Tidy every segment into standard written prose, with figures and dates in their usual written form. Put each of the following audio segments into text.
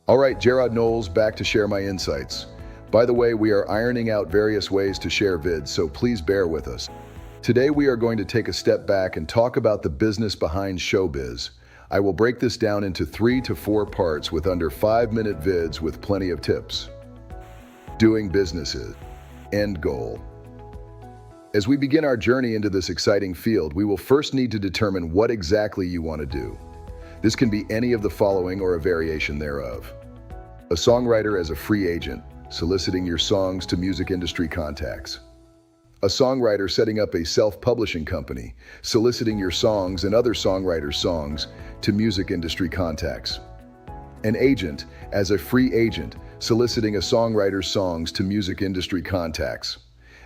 All right, Jarod Knowles back to share my insights. By the way, we are ironing out various ways to share vids, so please bear with us. Today we are going to take a step back and talk about the business behind showbiz. I will break this down into 3 to 4 parts with under 5-minute vids with plenty of tips. Doing businesses. End goal. As we begin our journey into this exciting field, we will first need to determine what exactly you want to do. This can be any of the following or a variation thereof. A songwriter as a free agent, soliciting your songs to music industry contacts. A songwriter setting up a self-publishing company, soliciting your songs and other songwriters' songs to music industry contacts. An agent as a free agent, soliciting a songwriter's songs to music industry contacts.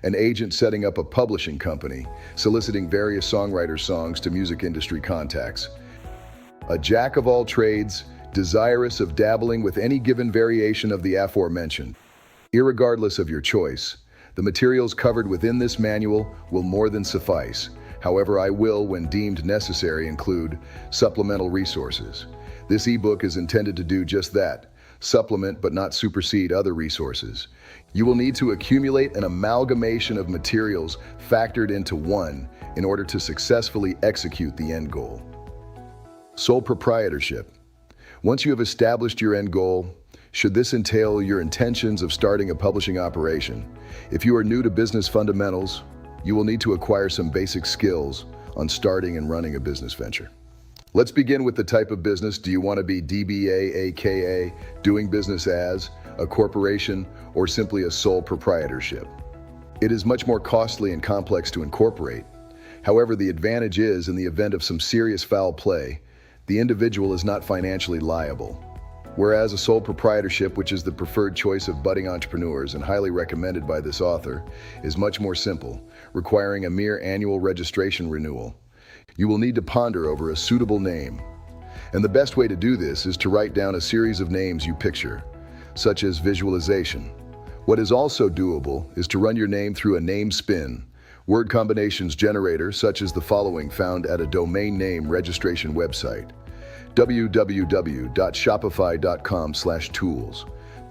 An agent setting up a publishing company, soliciting various songwriters' songs to music industry contacts. A jack of all trades, desirous of dabbling with any given variation of the aforementioned. Irregardless of your choice, the materials covered within this manual will more than suffice. However, I will, when deemed necessary, include supplemental resources. This ebook is intended to do just that, supplement but not supersede other resources. You will need to accumulate an amalgamation of materials factored into one in order to successfully execute the end goal. Sole proprietorship. Once you have established your end goal, should this entail your intentions of starting a publishing operation, if you are new to business fundamentals, you will need to acquire some basic skills on starting and running a business venture. Let's begin with the type of business. Do you want to be DBA, aka doing business as, a corporation, or simply a sole proprietorship? It is much more costly and complex to incorporate. However, the advantage is, in the event of some serious foul play, the individual is not financially liable. Whereas a sole proprietorship, which is the preferred choice of budding entrepreneurs and highly recommended by this author, is much more simple, requiring a mere annual registration renewal. You will need to ponder over a suitable name. And the best way to do this is to write down a series of names you picture, such as visualization. What is also doable is to run your name through a name spin, word combinations generator such as the following found at a domain name registration website, www.shopify.com/tools.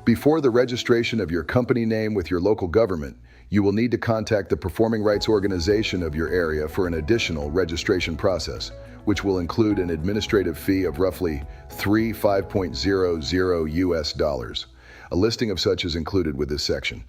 Before the registration of your company name with your local government, you will need to contact the performing rights organization of your area for an additional registration process, which will include an administrative fee of roughly $5.00 US. A listing of such is included with this section.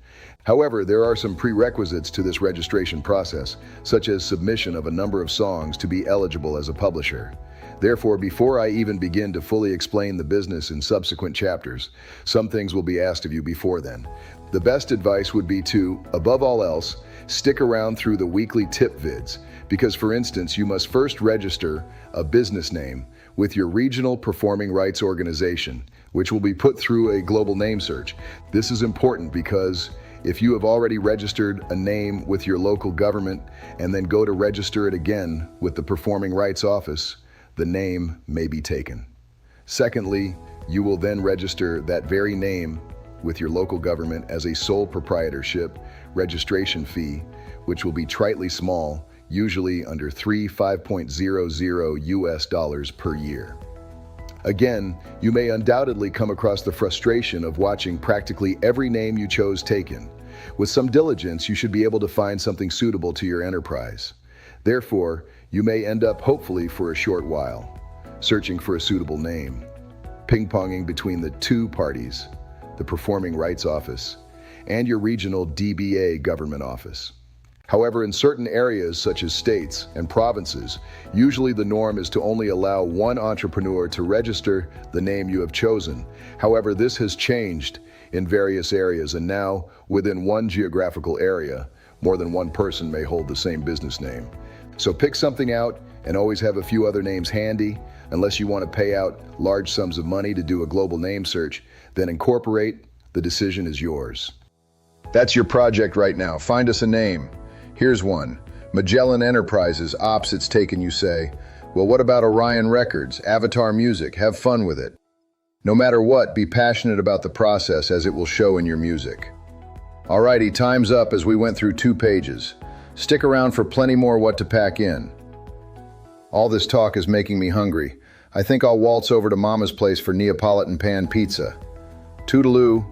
However, there are some prerequisites to this registration process, such as submission of a number of songs to be eligible as a publisher. Therefore, before I even begin to fully explain the business in subsequent chapters, some things will be asked of you before then. The best advice would be to, above all else, stick around through the weekly tip vids, because for instance, you must first register a business name with your regional performing rights organization, which will be put through a global name search. This is important because if you have already registered a name with your local government and then go to register it again with the performing rights office, the name may be taken. Secondly, you will then register that very name with your local government as a sole proprietorship registration fee, which will be tritely small, usually under $5.00 US per year. Again, you may undoubtedly come across the frustration of watching practically every name you chose taken. With some diligence, you should be able to find something suitable to your enterprise. Therefore, you may end up, hopefully for a short while, searching for a suitable name, ping-ponging between the two parties, the Performing Rights Office and your regional DBA government office. However, in certain areas such as states and provinces, usually the norm is to only allow one entrepreneur to register the name you have chosen. However, this has changed in various areas, and now, within one geographical area, more than one person may hold the same business name. So pick something out and always have a few other names handy. Unless you want to pay out large sums of money to do a global name search, then incorporate. The decision is yours. That's your project right now. Find us a name. Here's one. Magellan Enterprises, ops it's taken, you say. Well, what about Orion Records, Avatar Music? Have fun with it. No matter what, be passionate about the process as it will show in your music. Alrighty, time's up as we went through 2 pages. Stick around for plenty more what to pack in. All this talk is making me hungry. I think I'll waltz over to Mama's place for Neapolitan pan pizza. Toodaloo.